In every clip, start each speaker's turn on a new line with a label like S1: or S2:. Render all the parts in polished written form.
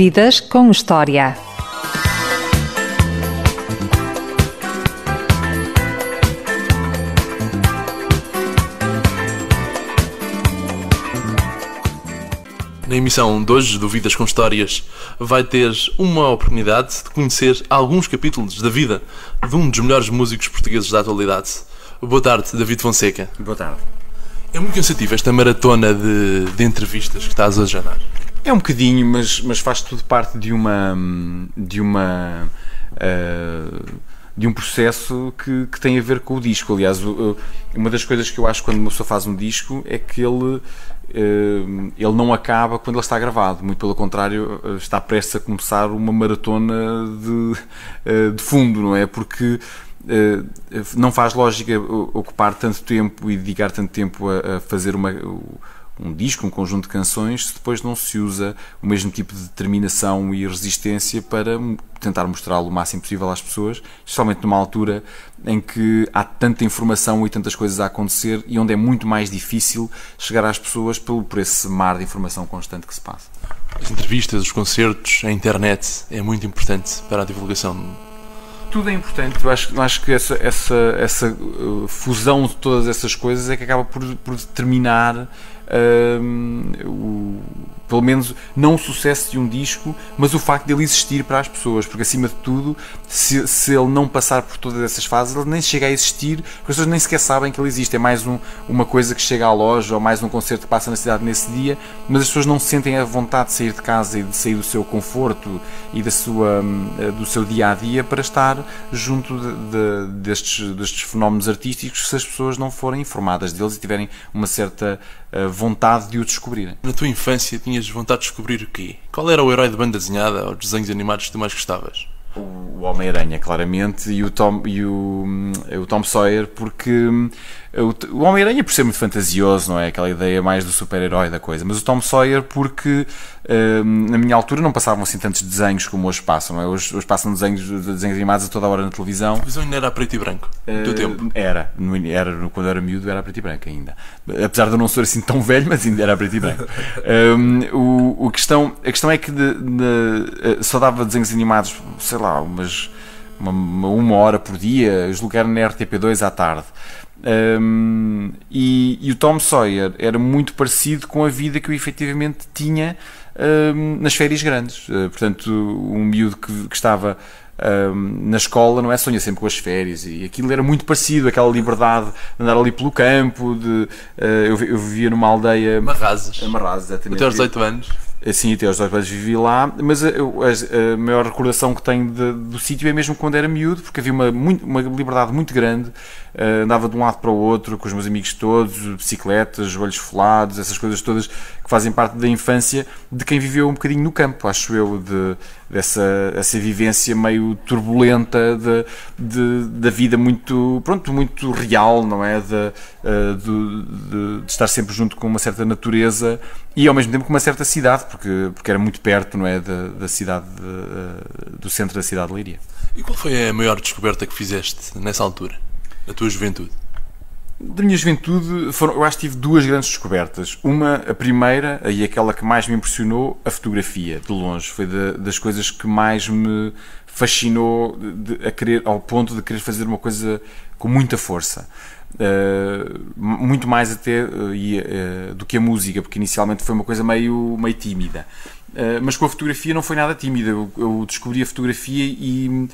S1: Vidas com História.
S2: Na emissão de hoje do Vidas com Histórias vai ter uma oportunidade de conhecer alguns capítulos da vida de um dos melhores músicos portugueses da atualidade. Boa tarde, David Fonseca.
S3: Boa tarde.
S2: É muito cansativo esta maratona de entrevistas que estás hoje a dar.
S3: É um bocadinho, mas faz tudo parte de um processo que tem a ver com o disco. Aliás, uma das coisas que eu acho quando uma pessoa faz um disco é que ele não acaba quando ele está gravado. Muito pelo contrário, está prestes a começar uma maratona de fundo, não é? Porque não faz lógica ocupar tanto tempo e dedicar tanto tempo a fazer um disco, um conjunto de canções, se depois não se usa o mesmo tipo de determinação e resistência para tentar mostrá-lo o máximo possível às pessoas, especialmente numa altura em que há tanta informação e tantas coisas a acontecer e onde é muito mais difícil chegar às pessoas por esse mar de informação constante que se passa.
S2: As entrevistas, os concertos, a internet é muito importante para a divulgação.
S3: Tudo é importante. Eu acho que essa fusão de todas essas coisas é que acaba por determinar pelo menos não o sucesso de um disco, mas o facto dele existir para as pessoas, porque acima de tudo, se ele não passar por todas essas fases, ele nem chega a existir, porque as pessoas nem sequer sabem que ele existe. É mais uma coisa que chega à loja, ou mais um concerto que passa na cidade nesse dia, mas as pessoas não se sentem a vontade de sair de casa e de sair do seu conforto e do seu dia-a-dia para estar junto destes fenómenos artísticos, se as pessoas não forem informadas deles e tiverem uma certa vontade de o descobrirem.
S2: Na tua infância tinhas vontade de descobrir o quê? Qual era o herói de banda desenhada ou dos desenhos animados que tu mais gostavas?
S3: O Homem-Aranha, claramente, e o Tom Sawyer, porque o Homem-Aranha por ser muito fantasioso, não é? Aquela ideia mais do super-herói da coisa, mas o Tom Sawyer porque na minha altura não passavam assim tantos desenhos como hoje passam, não é? Hoje passam desenhos animados a toda a hora na televisão.
S2: A televisão ainda era a preto e branco, no teu tempo?
S3: Era, quando eu era miúdo era a preto e branco ainda, apesar de eu não ser assim tão velho, mas ainda era a preto e branco. A questão é que só dava desenhos animados, sei lá, uma hora por dia, julgo que era na RTP2 à tarde. E o Tom Sawyer era muito parecido com a vida que eu efetivamente tinha nas férias grandes. Portanto, um miúdo que estava na escola, não é? Sonha sempre com as férias, e aquilo era muito parecido, aquela liberdade de andar ali pelo campo, eu vivia numa aldeia
S2: Marrazes,
S3: exatamente.
S2: Até aos 18 anos.
S3: Sim, até aos 18 anos vivi lá, mas a maior recordação que tenho do sítio é mesmo quando era miúdo, porque havia uma liberdade muito grande, andava de um lado para o outro com os meus amigos todos, bicicletas, olhos folados, essas coisas todas que fazem parte da infância de quem viveu um bocadinho no campo, acho eu, dessa vivência meio turbulenta da vida muito real, não é? De estar sempre junto com uma certa natureza e ao mesmo tempo com uma certa cidade, porque era muito perto, não é? Da cidade, do centro da cidade de Leiria.
S2: E qual foi a maior descoberta que fizeste nessa altura, na tua juventude?
S3: Da minha juventude, eu acho que tive duas grandes descobertas. A primeira, e aquela que mais me impressionou, a fotografia, de longe. Foi das coisas que mais me fascinou ao ponto de querer fazer uma coisa com muita força. Muito mais até do que a música, porque inicialmente foi uma coisa meio tímida. Mas com a fotografia não foi nada tímida. Eu descobri a fotografia e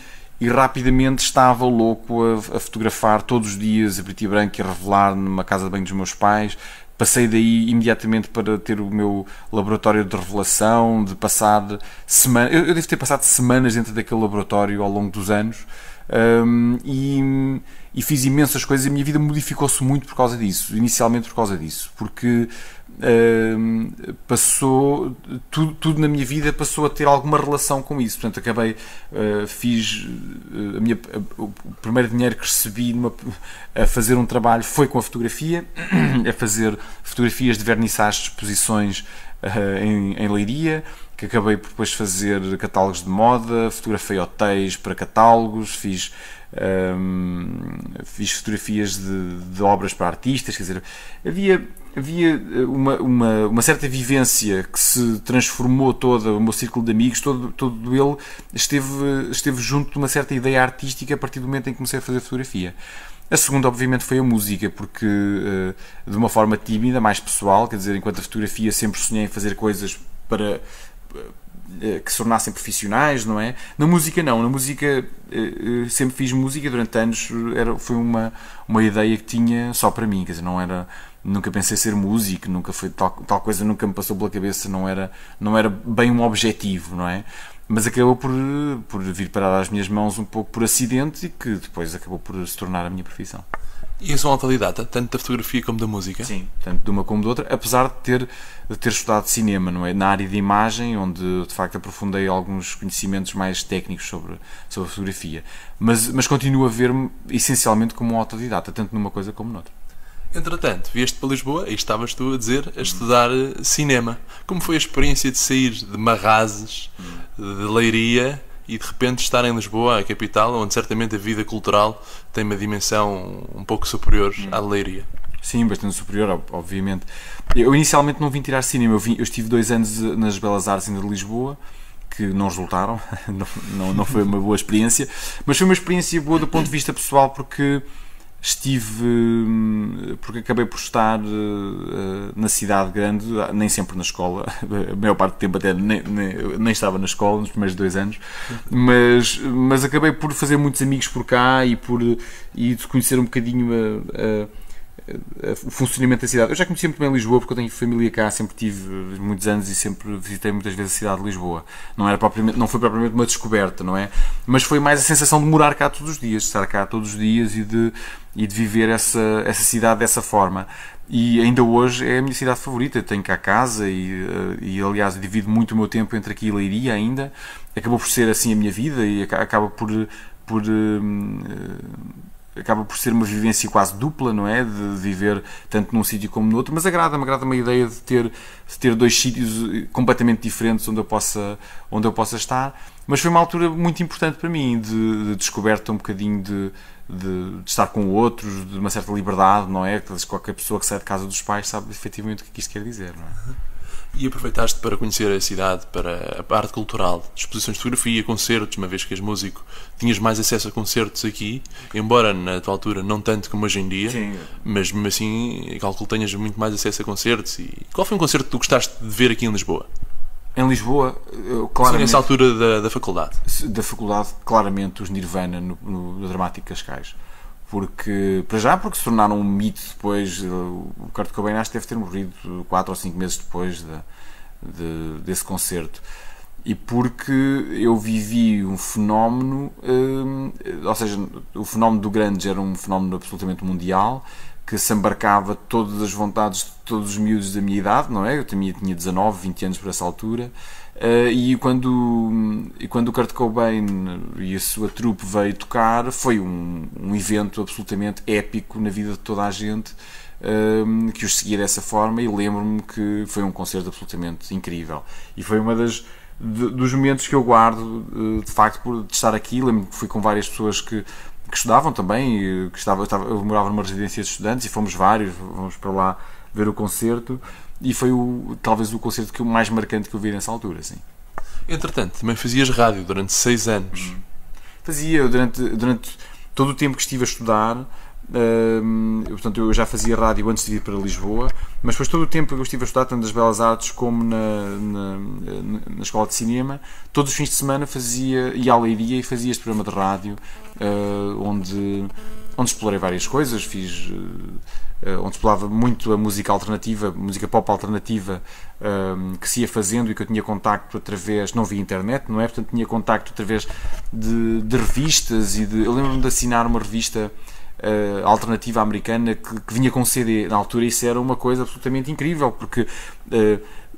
S3: rapidamente estava louco a fotografar todos os dias a preto e branco e a revelar numa casa de banho dos meus pais. Passei daí imediatamente para ter o meu laboratório de revelação, de passar semanas. Eu devo ter passado semanas dentro daquele laboratório ao longo dos anos. E fiz imensas coisas e a minha vida modificou-se muito por causa disso, inicialmente por causa disso, porque tudo na minha vida passou a ter alguma relação com isso. Portanto, fiz o primeiro dinheiro que recebi a fazer um trabalho foi com a fotografia, a fazer fotografias de vernissage de exposições em Leiria, que acabei por depois fazer catálogos de moda, fotografei hotéis para catálogos, fiz fiz fotografias de obras para artistas, quer dizer, havia uma certa vivência que se transformou toda, o meu círculo de amigos, todo ele esteve junto de uma certa ideia artística a partir do momento em que comecei a fazer fotografia. A segunda, obviamente, foi a música, porque de uma forma tímida, mais pessoal, quer dizer, enquanto a fotografia sempre sonhei em fazer coisas para que se tornassem profissionais, não é? Na música não, na música sempre fiz música durante anos, foi uma ideia que tinha só para mim, quer dizer, nunca pensei ser músico, nunca foi tal coisa, nunca me passou pela cabeça, não era bem um objetivo, não é? Mas acabou por vir parar às minhas mãos um pouco por acidente e que depois acabou por se tornar a minha profissão.
S2: E és um autodidata, tanto da fotografia como da música?
S3: Sim, tanto de uma como de outra, apesar de ter estudado cinema, não é? Na área de imagem, onde de facto aprofundei alguns conhecimentos mais técnicos sobre a fotografia. Mas continuo a ver-me essencialmente como um autodidata, tanto numa coisa como noutra.
S2: Entretanto, vieste para Lisboa e estavas tu a dizer a estudar cinema. Como foi a experiência de sair de Marrazes, de Leiria, e de repente estar em Lisboa, a capital, onde certamente a vida cultural tem uma dimensão um pouco superior à de Leiria?
S3: Sim, bastante superior, obviamente. Eu inicialmente não vim tirar cinema, eu estive 2 anos nas Belas Artes ainda de Lisboa, que não resultaram, não foi uma boa experiência, mas foi uma experiência boa do ponto de vista pessoal, porque acabei por estar na cidade grande, nem sempre na escola, a maior parte do tempo até nem estava na escola nos primeiros 2 anos, mas acabei por fazer muitos amigos por cá e de conhecer um bocadinho o funcionamento da cidade. Eu já conhecia muito bem Lisboa porque eu tenho família cá, sempre tive muitos anos e sempre visitei muitas vezes a cidade de Lisboa. Não foi propriamente uma descoberta, não é? Mas foi mais a sensação de morar cá todos os dias, de estar cá todos os dias e de viver essa cidade dessa forma. E ainda hoje é a minha cidade favorita. Eu tenho cá casa e aliás, divido muito o meu tempo entre aqui e Leiria ainda. Acabou por ser assim a minha vida e acaba por ser uma vivência quase dupla, não é? De viver tanto num sítio como no outro, mas agrada-me a ideia de ter 2 sítios completamente diferentes onde eu possa estar. Mas foi uma altura muito importante para mim, de descoberta um bocadinho de estar com outros, de uma certa liberdade, não é? Qualquer pessoa que sai de casa dos pais sabe efetivamente o que isto quer dizer, não é?
S2: E aproveitaste para conhecer a cidade, para a parte cultural, exposições de fotografia, concertos, uma vez que és músico, tinhas mais acesso a concertos aqui, embora na tua altura não tanto como hoje em dia.
S3: Sim.
S2: Mas mesmo assim, calculo que tenhas muito mais acesso a concertos. E qual foi um concerto que tu gostaste de ver aqui em Lisboa?
S3: Em Lisboa, claramente... Sim,
S2: nessa altura da faculdade.
S3: Da faculdade, claramente, os Nirvana no Dramático Cascais. Porque se tornaram um mito depois. O Kurt Cobain acho que deve ter morrido 4 ou 5 meses depois desse concerto. E porque eu vivi um fenómeno, ou seja, o fenómeno do grunge era um fenómeno absolutamente mundial, que se embarcava todas as vontades de todos os miúdos da minha idade, não é? Eu tinha 19, 20 anos por essa altura. E quando o Kurt Cobain e a sua trupe veio tocar, foi um evento absolutamente épico na vida de toda a gente, que os seguia dessa forma, e lembro-me que foi um concerto absolutamente incrível. E foi uma dos momentos que eu guardo, de facto, por estar aqui. Lembro-me que fui com várias pessoas que estudavam também, eu morava numa residência de estudantes e fomos para lá ver o concerto. E foi talvez o concerto mais marcante que eu vi nessa altura, sim.
S2: Entretanto, também fazias rádio durante 6 anos.
S3: Fazia, durante todo o tempo que estive a estudar. Portanto, eu já fazia rádio antes de vir para Lisboa, mas depois todo o tempo que eu estive a estudar, tanto nas Belas Artes como na Escola de Cinema, todos os fins de semana ia à Leiria e fazia este programa de rádio, onde explorei várias coisas, onde explorava muito a música alternativa, música pop alternativa, que se ia fazendo e que eu tinha contacto através, não via internet, não é? Portanto, tinha contacto através de revistas eu lembro-me de assinar uma revista alternativa americana que vinha com CD. Na altura isso era uma coisa absolutamente incrível, porque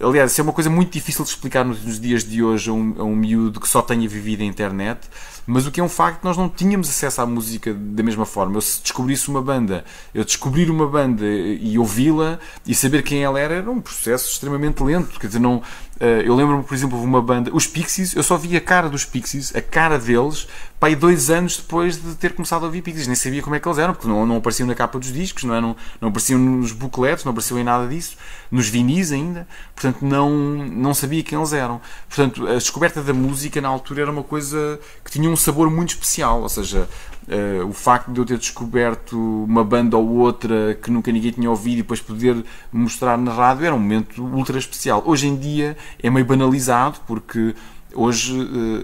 S3: Aliás, isso é uma coisa muito difícil de explicar nos dias de hoje a um miúdo que só tenha vivido a internet, mas o que é um facto, nós não tínhamos acesso à música da mesma forma. Eu, se descobrisse uma banda, eu descobrir uma banda e ouvi-la e saber quem ela era um processo extremamente lento. Quer dizer, não, eu lembro-me, por exemplo, de uma banda, os Pixies, eu só vi a cara dos Pixies, a cara deles, pá, aí 2 anos depois de ter começado a ouvir Pixies. Nem sabia como é que eles eram, porque não apareciam na capa dos discos, não apareciam nos bookletos, não apareciam em nada disso, nos vinis ainda. Portanto, não sabia quem eles eram. Portanto, a descoberta da música na altura era uma coisa que tinha um sabor muito especial. Ou seja, o facto de eu ter descoberto uma banda ou outra que nunca ninguém tinha ouvido e depois poder mostrar na rádio era um momento ultra especial. Hoje em dia é meio banalizado, porque hoje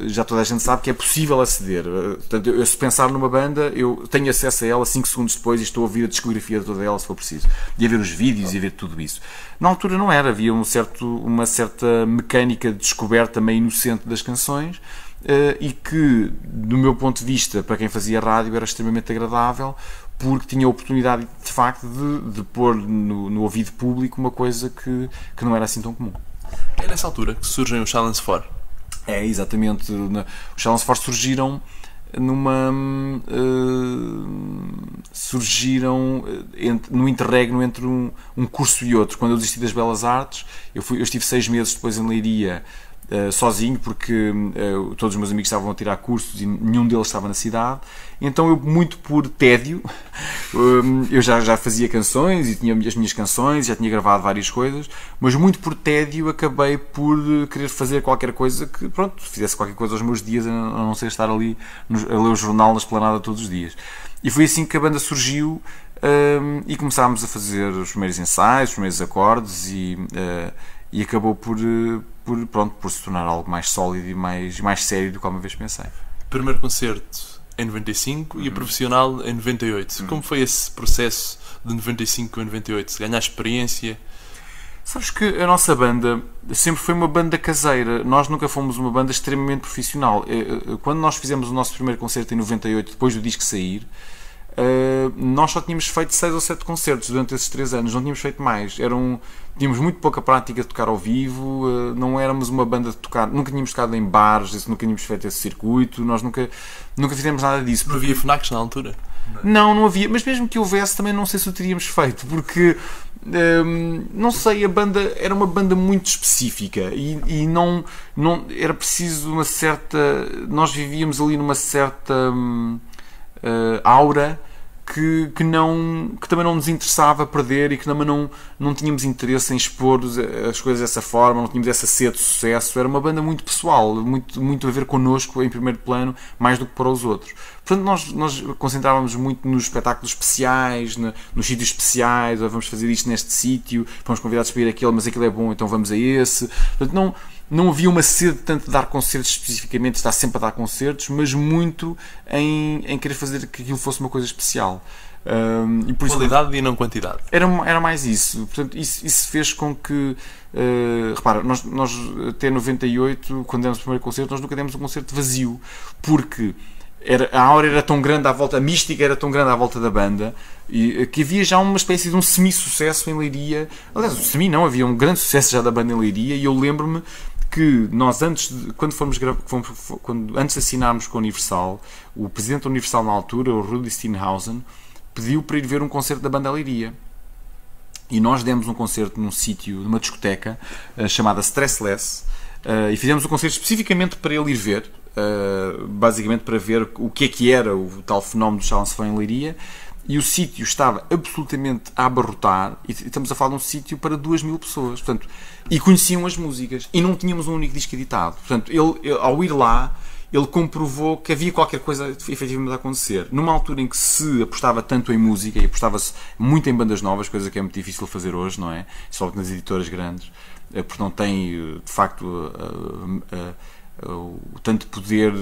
S3: já toda a gente sabe que é possível aceder. Portanto, eu, se pensar numa banda, eu tenho acesso a ela 5 segundos depois e estou a ouvir a discografia de toda ela, se for preciso. E a ver os vídeos e a ver tudo isso. Na altura não era. Havia uma certa mecânica de descoberta meio inocente das canções e que, do meu ponto de vista, para quem fazia rádio, era extremamente agradável, porque tinha a oportunidade, de facto, de pôr no ouvido público uma coisa que não era assim tão comum.
S2: É nessa altura que surgem os Silence 4.
S3: É, exatamente. Os Silence 4 surgiram no interregno entre um curso e outro. Quando eu desisti das Belas Artes, eu estive 6 meses depois em Leiria, sozinho, porque todos os meus amigos estavam a tirar cursos e nenhum deles estava na cidade. Então eu, muito por tédio, eu já fazia canções e tinha as minhas canções, já tinha gravado várias coisas, mas muito por tédio acabei por querer fazer qualquer coisa que, pronto, fizesse qualquer coisa aos meus dias, a não ser estar ali a ler o jornal na esplanada todos os dias. E foi assim que a banda surgiu, e começámos a fazer os primeiros ensaios, os primeiros acordes e acabou por se tornar algo mais sólido e mais sério do que alguma vez pensei.
S2: Primeiro concerto em 95 e a profissional em 98. Como foi esse processo de 95 a 98? Ganhar experiência?
S3: Sabes que a nossa banda sempre foi uma banda caseira. Nós nunca fomos uma banda extremamente profissional. Quando nós fizemos o nosso primeiro concerto em 98, depois do disco sair, nós só tínhamos feito 6 ou 7 concertos durante esses 3 anos, não tínhamos feito mais. Tínhamos muito pouca prática de tocar ao vivo, não éramos uma banda de tocar, nunca tínhamos tocado em bares, nunca tínhamos feito esse circuito, nós nunca fizemos nada disso.
S2: Não havia FNACs na altura?
S3: Não havia, mas mesmo que houvesse também não sei se o teríamos feito, porque não sei, a banda era uma banda muito específica e não era preciso uma certa, nós vivíamos ali numa certa aura que também não nos interessava perder e que também não tínhamos interesse em expor as coisas dessa forma, não tínhamos essa sede de sucesso. Era uma banda muito pessoal, muito a ver connosco em primeiro plano, mais do que para os outros. Portanto, nós concentrávamos muito nos espetáculos especiais, nos sítios especiais, vamos fazer isto neste sítio, fomos convidados para ir àquele, mas aquilo é bom, então vamos a esse. Portanto, não havia uma sede tanto de dar concertos especificamente, de estar sempre a dar concertos, mas muito em querer fazer que aquilo fosse uma coisa especial.
S2: E por qualidade isso, e não quantidade.
S3: Era mais isso. Portanto, isso fez com que... repara, nós até 98, quando demos o primeiro concerto, nós nunca demos um concerto vazio, porque a aura era tão grande à volta, a mística era tão grande à volta da banda, que havia já uma espécie de um semi-sucesso em Leiria. Aliás, havia um grande sucesso já da banda em Leiria, e eu lembro-me que nós, antes de assinarmos com a Universal, o presidente da Universal na altura, o Rudi Steenhausen, pediu para ir ver um concerto da banda Leiria. E nós demos um concerto num sítio, numa discoteca, chamada Stressless, e fizemos um concerto especificamente para ele ir ver, basicamente para ver o que era o tal fenómeno do Silence 4 em Leiria. E o sítio estava absolutamente a abarrotar, e estamos a falar de um sítio para 2.000 pessoas, portanto, e conheciam as músicas, e não tínhamos um único disco editado. Portanto, ele, ao ir lá, ele comprovou que havia qualquer coisa efetivamente a acontecer. Numa altura em que se apostava tanto em música, e apostava-se muito em bandas novas, coisa que é muito difícil fazer hoje, não é? Só que nas editoras grandes, porque não tem, de facto, o tanto poder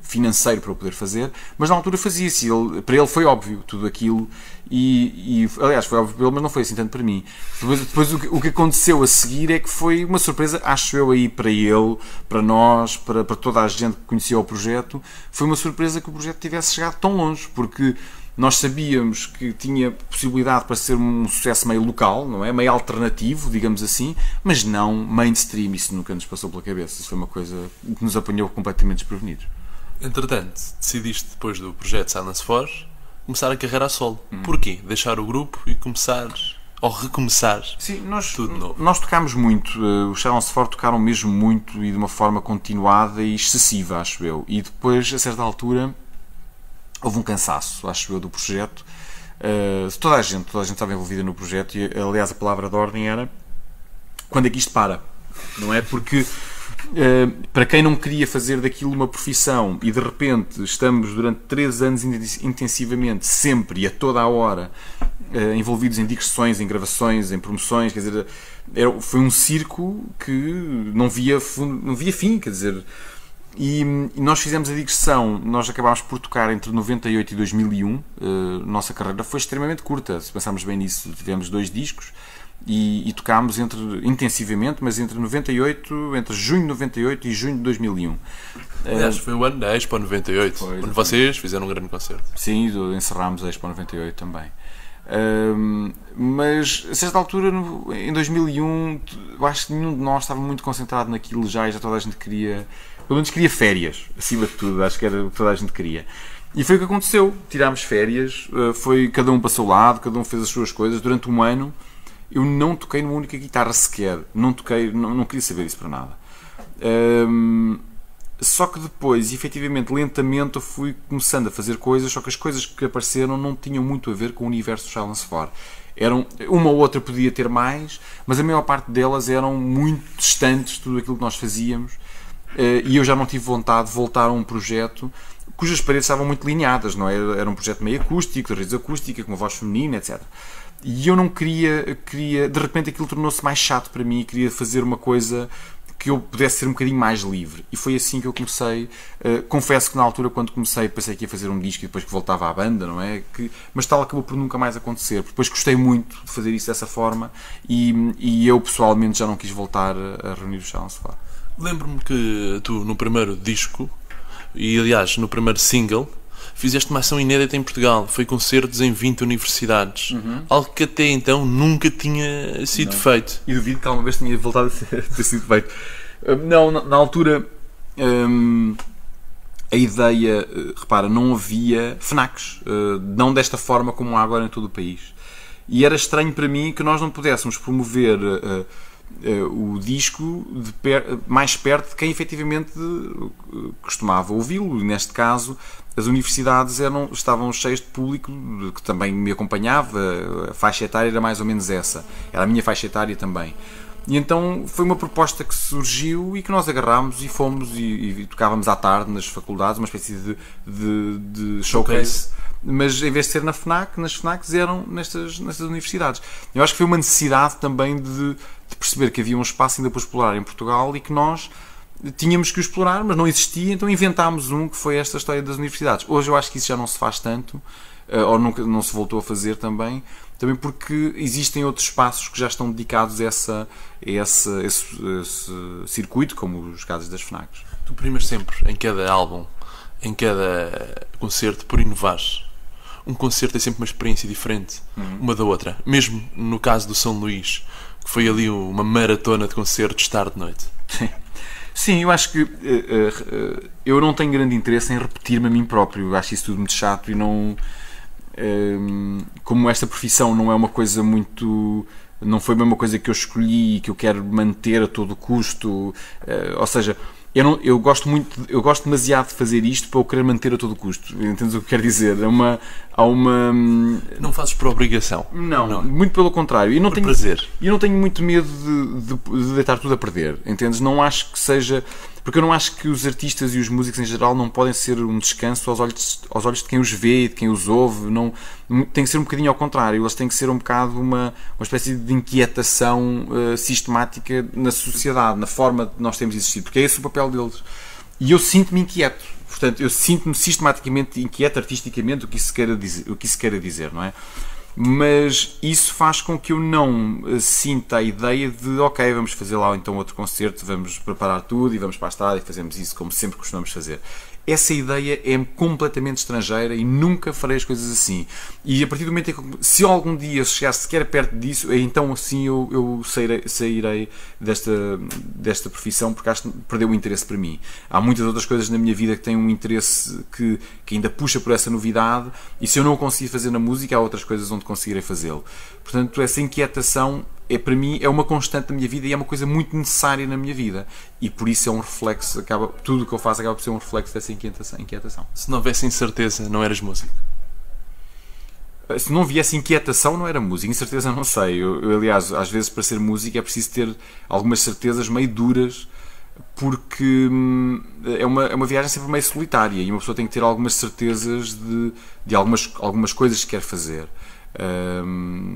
S3: financeiro para o poder fazer, mas na altura fazia-se. Para ele foi óbvio tudo aquilo, e aliás foi óbvio para ele, mas não foi assim tanto para mim. Depois o que aconteceu a seguir é que foi uma surpresa, acho eu, aí para ele, para nós, para toda a gente que conhecia o projeto. Foi uma surpresa que o projeto tivesse chegado tão longe, porque Nós sabíamos que tinha possibilidade para ser um sucesso meio local, não é? Meio alternativo, digamos assim, mas não mainstream. Isso nunca nos passou pela cabeça. Isso foi uma coisa que nos apanhou completamente desprevenidos.
S2: Entretanto, decidiste, depois do projeto Silence 4, começar a carreira a solo. Porquê? Deixar o grupo e começar, ou recomeçar,
S3: Sim,
S2: tudo novo.
S3: nós tocámos muito. Os Silence 4 tocaram mesmo muito e de uma forma continuada e excessiva, acho eu. E depois, a certa altura, houve um cansaço, acho eu, do projeto. Toda a gente estava envolvida no projeto e, aliás, a palavra de ordem era quando é que isto para? Não é? Porque para quem não queria fazer daquilo uma profissão e de repente estamos durante 3 anos intensivamente, sempre e a toda a hora, envolvidos em digressões, em gravações, em promoções, quer dizer, foi um circo que não via fim, quer dizer. E nós fizemos a digressão, nós acabámos por tocar entre 98 e 2001. Nossa carreira foi extremamente curta, se pensarmos bem nisso. Tivemos 2 discos e tocámos intensivamente, mas entre junho de 98 e junho de 2001.
S2: Aliás, foi o ano da Expo 98, onde vocês fizeram um grande concerto.
S3: Sim, encerrámos a Expo 98 também. Mas a certa altura, em 2001, eu acho que nenhum de nós estava muito concentrado naquilo já e já toda a gente queria, pelo menos queria férias, acima de tudo, acho que era o que toda a gente queria. E foi o que aconteceu, tirámos férias, cada um passou ao lado, cada um fez as suas coisas. Durante um ano eu não toquei numa única guitarra sequer, não queria saber isso para nada. Só que depois, efetivamente, lentamente, eu fui começando a fazer coisas, só que as coisas que apareceram não tinham muito a ver com o universo do Silence 4. Uma ou outra podia ter mais, mas a maior parte delas eram muito distantes de tudo aquilo que nós fazíamos, e eu já não tive vontade de voltar a um projeto cujas paredes estavam muito lineadas, não é? Era um projeto meio acústico, de raiz acústica, com uma voz feminina, etc. E eu não queria, de repente aquilo tornou-se mais chato para mim e queria fazer uma coisa que eu pudesse ser um bocadinho mais livre. E foi assim que eu comecei. Confesso que na altura, quando comecei, pensei que ia fazer um disco e depois que voltava à banda, não é? Mas tal acabou por nunca mais acontecer. Depois gostei muito de fazer isso dessa forma e eu pessoalmente já não quis voltar a reunir os Silence 4.
S2: Lembro-me que tu, no primeiro disco, e aliás, no primeiro single, fizeste uma ação inédita em Portugal. Foi concertos em 20 universidades. Algo que até então nunca tinha sido feito.
S3: E duvido que alguma vez tenha voltado a ter sido feito. Não, na altura, a ideia, repara, não havia FNACs. Não desta forma como há agora em todo o país. E era estranho para mim que nós não pudéssemos promover o disco mais perto de quem efetivamente costumava ouvi-lo. Neste caso, as universidades estavam cheias de público que também me acompanhava. A faixa etária era mais ou menos essa, era a minha faixa etária também. E então foi uma proposta que surgiu e que nós agarrámos e fomos e tocávamos à tarde nas faculdades, uma espécie de showcase. Mas em vez de ser nas FNACs eram nestas universidades. Eu acho que foi uma necessidade também de perceber que havia um espaço ainda para explorar em Portugal e que nós tínhamos que o explorar, mas não existia, então inventámos que foi esta história das universidades. Hoje eu acho que isso já não se faz tanto, ou nunca não se voltou a fazer também porque existem outros espaços que já estão dedicados a esse circuito, como os casos das FNACs.
S2: Tu primas sempre, em cada álbum, em cada concerto, por inovares. Um concerto é sempre uma experiência diferente uma da outra. Mesmo no caso do São Luís, que foi ali uma maratona de concertos tarde de noite.
S3: Sim, eu acho que eu não tenho grande interesse em repetir-me a mim próprio. Eu acho isso tudo muito chato e não... como esta profissão não é uma coisa muito... Não foi uma coisa que eu escolhi e que eu quero manter a todo custo. Ou seja... Eu gosto demasiado de fazer isto para eu querer manter a todo custo. Entendes o que quero dizer? Há uma...
S2: Não fazes por obrigação.
S3: Não, muito pelo contrário. E não
S2: por
S3: tenho
S2: prazer.
S3: E não tenho muito medo de deitar tudo a perder. Entendes? Não acho que seja... Porque eu não acho que os artistas e os músicos em geral não podem ser um descanso aos olhos de quem os vê e de quem os ouve. Não, tem que ser um bocadinho ao contrário. Eles têm que ser um bocado uma espécie de inquietação sistemática na sociedade, na forma de nós temos existido. Porque é esse o papel deles. E eu sinto-me inquieto. Portanto, eu sinto-me sistematicamente inquieto artisticamente, o que isso queira dizer, não é? mas isso faz com que eu não sinta a ideia de ok, vamos fazer lá então outro concerto, vamos preparar tudo e vamos para a estrada e fazemos isso como sempre costumamos fazer. Essa ideia é completamente estrangeira e nunca farei as coisas assim. E a partir do momento em que, se algum dia chegar sequer perto disso, então assim eu sairei desta profissão, porque acho que perdeu o interesse para mim. Há muitas outras coisas na minha vida que têm um interesse que ainda puxa por essa novidade, e se eu não o conseguir fazer na música, há outras coisas onde conseguirei fazê-lo. Portanto, essa inquietação para mim é uma constante da minha vida e é uma coisa muito necessária na minha vida, e por isso é um reflexo, tudo o que eu faço acaba por ser um reflexo dessa inquietação.
S2: Se não houvesse incerteza, não eras músico?
S3: Se não viesse inquietação, não era música. Incerteza, não sei. Aliás, às vezes para ser músico é preciso ter algumas certezas meio duras, porque é uma viagem sempre meio solitária e uma pessoa tem que ter algumas certezas de algumas coisas que quer fazer.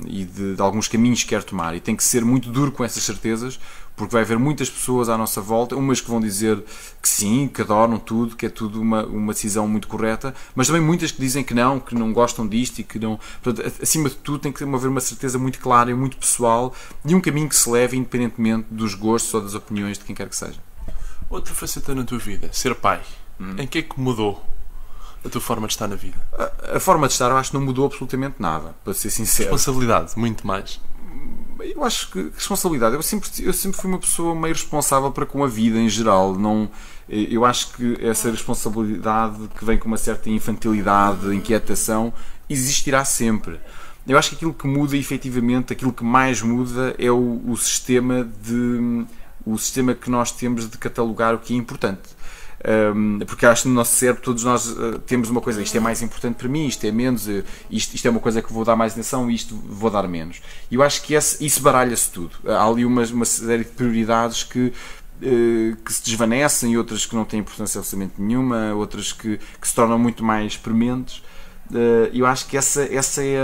S3: E de alguns caminhos que quer tomar, e tem que ser muito duro com essas certezas, porque vai haver muitas pessoas à nossa volta, umas que vão dizer que sim, que adoram tudo, que é tudo uma decisão muito correta, mas também muitas que dizem que não gostam disto e que não. Portanto, acima de tudo tem que haver uma certeza muito clara e muito pessoal de um caminho que se leve independentemente dos gostos ou das opiniões de quem quer que seja.
S2: Outra faceta na tua vida, ser pai, em que é que mudou a tua forma de estar na vida?
S3: A forma de estar, eu acho que não mudou absolutamente nada, para ser sincero.
S2: Responsabilidade, muito mais.
S3: Eu acho que responsabilidade, eu sempre fui uma pessoa meio responsável para com a vida em geral. Eu acho que essa responsabilidade que vem com uma certa infantilidade, inquietação, existirá sempre. Eu acho que aquilo que muda, efetivamente, aquilo que mais muda é o sistema que nós temos de catalogar o que é importante. Porque acho que no nosso cérebro todos nós temos uma coisa, isto é mais importante para mim, isto é menos, isto é uma coisa que vou dar mais atenção e isto vou dar menos. E eu acho que isso baralha-se tudo. Há ali uma série de prioridades que se desvanecem, e outras que não têm importância absolutamente nenhuma, outras que se tornam muito mais prementes. Eu acho que essa é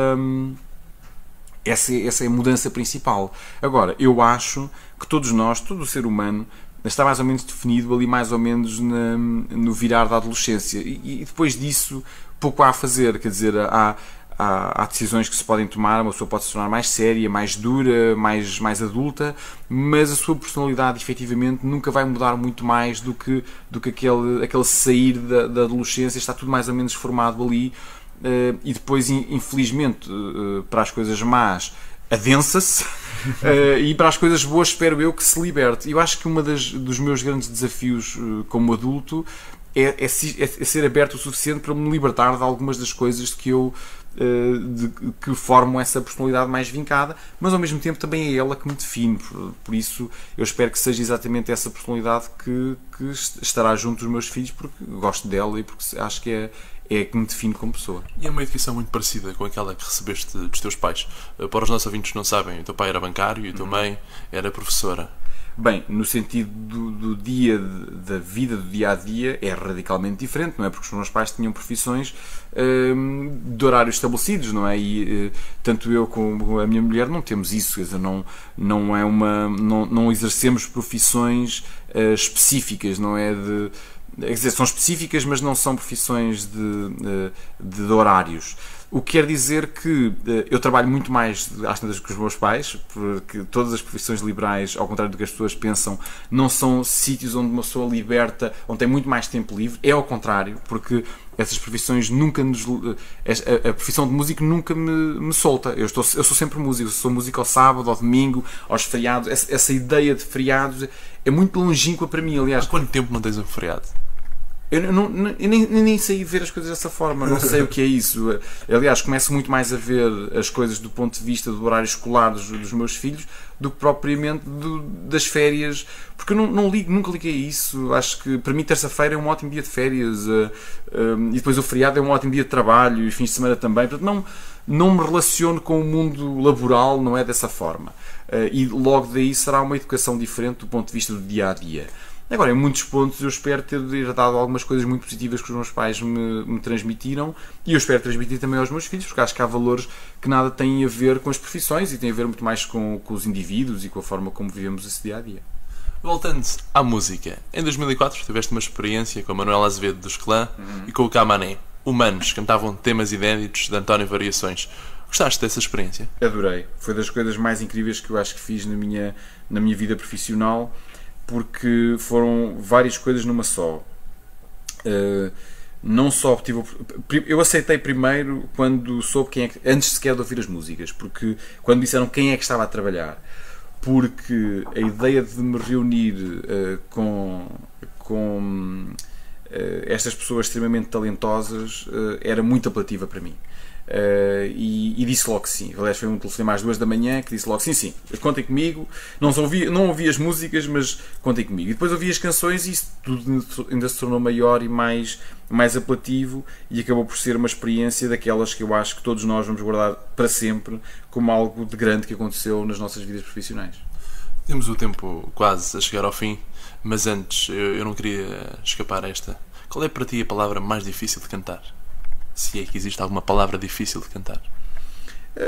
S3: a mudança principal. Agora, eu acho que todos nós, todo o ser humano, está mais ou menos definido ali mais ou menos no virar da adolescência, e depois disso pouco há a fazer. Quer dizer, há decisões que se podem tomar, uma pessoa pode se tornar mais séria, mais dura, mais adulta, mas a sua personalidade efetivamente nunca vai mudar muito mais do que aquele sair da adolescência. Está tudo mais ou menos formado ali, e depois infelizmente para as coisas más adensa-se, e para as coisas boas espero eu que se liberte. Eu acho que dos meus grandes desafios como adulto é ser aberto o suficiente para me libertar de algumas das coisas que que formam essa personalidade mais vincada, mas ao mesmo tempo também é ela que me define. Por isso eu espero que seja exatamente essa personalidade que estará junto dos meus filhos, porque gosto dela e porque acho que é que me define como pessoa.
S2: E é uma educação muito parecida com aquela que recebeste dos teus pais. Para os nossos ouvintes que não sabem, o teu pai era bancário e a tua mãe era professora.
S3: Bem, no sentido da vida do dia-a-dia é radicalmente diferente, não é? Porque os meus pais tinham profissões de horários estabelecidos, não é? E tanto eu como a minha mulher não temos isso, quer dizer, não exercemos profissões específicas, não é? Quer dizer, são específicas, mas não são profissões de horários. O que quer dizer que eu trabalho muito mais às tantas que os meus pais, porque todas as profissões liberais, ao contrário do que as pessoas pensam, não são sítios onde uma pessoa liberta, onde tem muito mais tempo livre. É ao contrário, porque essas profissões nunca nos... A profissão de músico nunca me solta. Eu sou sempre músico. Eu sou músico ao sábado, ao domingo, aos feriados. Essa ideia de feriados é muito longínqua para mim, aliás.
S2: Há quanto tempo não tens um feriado?
S3: Eu nem sei ver as coisas dessa forma, não sei o que é isso. Aliás, começo muito mais a ver as coisas do ponto de vista do horário escolar dos meus filhos do que propriamente das férias, porque eu nunca liguei a isso. Acho que para mim terça-feira é um ótimo dia de férias, e depois o feriado é um ótimo dia de trabalho, e fins de semana também. Portanto, não me relaciono com o mundo laboral, não é dessa forma. E logo daí será uma educação diferente do ponto de vista do dia-a-dia. Agora, em muitos pontos eu espero ter dado algumas coisas muito positivas que os meus pais me transmitiram, e eu espero transmitir também aos meus filhos, porque acho que há valores que nada têm a ver com as profissões e têm a ver muito mais com os indivíduos e com a forma como vivemos esse dia-a-dia.
S2: Voltando à música, em 2004 tiveste uma experiência com a Manuela Azevedo dos Clã e com o Camané. Humanos cantavam temas inéditos de António Variações. Gostaste dessa experiência?
S3: Adorei. Foi das coisas mais incríveis que eu acho que fiz na minha vida profissional, porque foram várias coisas numa só. Não só obtive... Eu aceitei primeiro quando soube quem é que... Antes sequer de ouvir as músicas, porque quando disseram quem é que estava a trabalhar, porque a ideia de me reunir com estas pessoas extremamente talentosas era muito apelativa para mim. E disse logo que sim. Aliás, foi um telefonema às 2 da manhã que disse logo sim, contem comigo. Não ouvi as músicas, mas contem comigo. E depois ouvi as canções e isso tudo ainda se tornou maior e mais apelativo, e acabou por ser uma experiência daquelas que eu acho que todos nós vamos guardar para sempre como algo de grande que aconteceu nas nossas vidas profissionais.
S2: Temos o tempo quase a chegar ao fim, mas antes eu não queria escapar a esta. Qual é para ti a palavra mais difícil de cantar? Se é que existe alguma palavra difícil de cantar.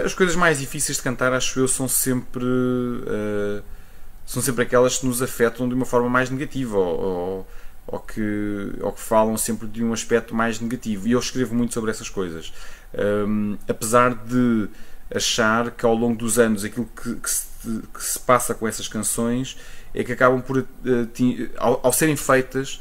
S3: As coisas mais difíceis de cantar, acho eu, são sempre aquelas que nos afetam de uma forma mais negativa, ou que falam sempre de um aspecto mais negativo. E eu escrevo muito sobre essas coisas. Apesar de achar que ao longo dos anos aquilo que se passa com essas canções é que acabam por, ao serem feitas,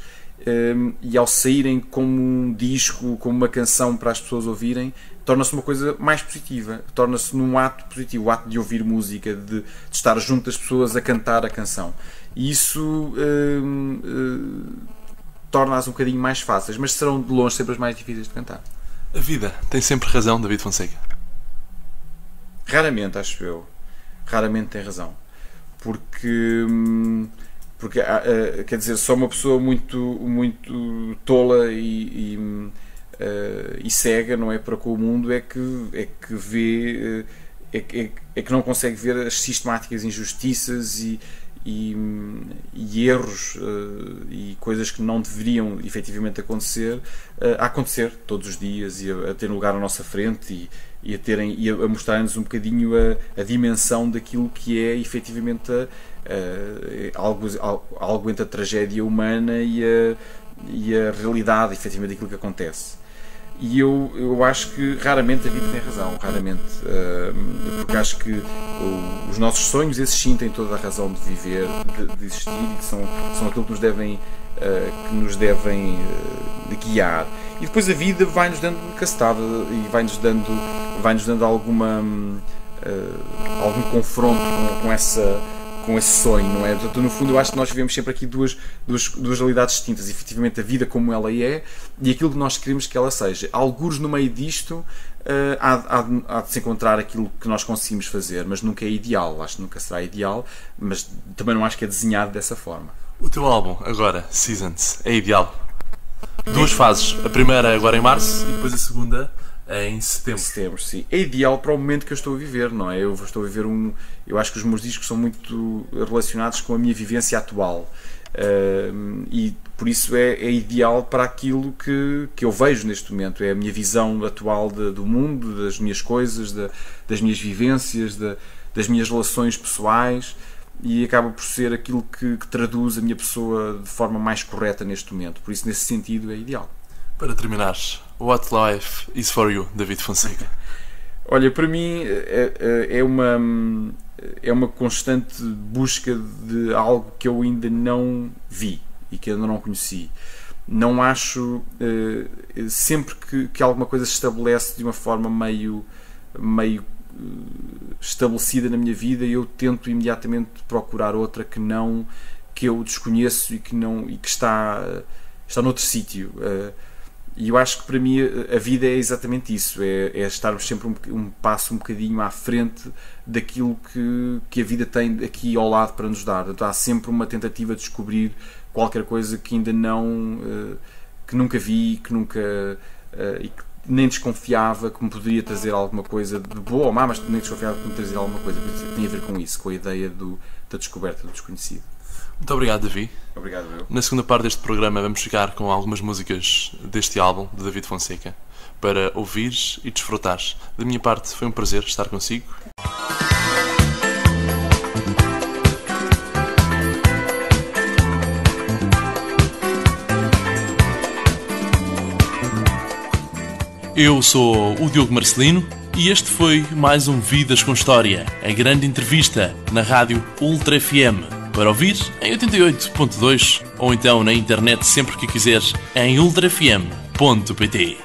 S3: e ao saírem como um disco, como uma canção para as pessoas ouvirem, torna-se uma coisa mais positiva, torna-se num ato positivo, o ato de ouvir música, de estar junto das pessoas a cantar a canção. E isso torna-as um bocadinho mais fáceis, mas serão de longe sempre as mais difíceis de cantar.
S2: A vida tem sempre razão, David Fonseca?
S3: Raramente, acho eu. Raramente tem razão. Porque quer dizer, só uma pessoa muito tola e cega, não é, para com o mundo é que vê, é que não consegue ver as sistemáticas injustiças e erros e coisas que não deveriam efetivamente acontecer a acontecer todos os dias e a ter lugar à nossa frente e a mostrar-nos um bocadinho a dimensão daquilo que é efetivamente algo entre a tragédia humana e a realidade efetivamente daquilo que acontece. E eu acho que raramente a vida tem razão, raramente, porque acho que os nossos sonhos, esses sim, têm toda a razão de viver, de existir, e que são aquilo que nos devem de guiar. E depois a vida vai-nos dando cacetada e vai-nos dando algum confronto com esse sonho, não é? Portanto, no fundo, eu acho que nós vivemos sempre aqui duas realidades distintas, efetivamente a vida como ela é e aquilo que nós queremos que ela seja. Algures no meio disto há de se encontrar aquilo que nós conseguimos fazer, mas nunca é ideal, acho que nunca será ideal, mas também não acho que é desenhado dessa forma.
S2: O teu álbum, agora, Seasons, é ideal? Duas fases, a primeira agora em março e depois a segunda em setembro.
S3: Sim. É ideal para o momento que eu estou a viver, não é? Eu estou a viver eu acho que os meus discos são muito relacionados com a minha vivência atual, e por isso é ideal para aquilo que eu vejo neste momento, é a minha visão atual do mundo, das minhas coisas, das minhas vivências, das minhas relações pessoais, e acaba por ser aquilo que traduz a minha pessoa de forma mais correta neste momento, por isso nesse sentido é ideal.
S2: Para terminar, What Life is for You, David Fonseca?
S3: Olha, para mim é uma constante busca de algo que eu ainda não vi e que ainda não conheci. Não acho, sempre que alguma coisa se estabelece de uma forma meio estabelecida na minha vida, eu tento imediatamente procurar outra que eu desconheço e que está noutro sítio. E eu acho que para mim a vida é exatamente isso, é estarmos sempre um passo um bocadinho à frente daquilo que a vida tem aqui ao lado para nos dar. Então, há sempre uma tentativa de descobrir qualquer coisa que ainda que nunca vi, e que nem desconfiava que me poderia trazer alguma coisa de boa ou má, mas nem desconfiava que me trazer alguma coisa. Tem a ver com isso, com a ideia da descoberta do desconhecido.
S2: Muito obrigado, David.
S3: Obrigado, eu.
S2: Na segunda parte deste programa vamos ficar com algumas músicas deste álbum, de David Fonseca, para ouvires e desfrutares. Da minha parte, foi um prazer estar consigo. Eu sou o Diogo Marcelino. E este foi mais um Vidas com História, a grande entrevista na rádio Ultra FM. Para ouvir em 88.2 ou então na internet sempre que quiseres em ultrafm.pt.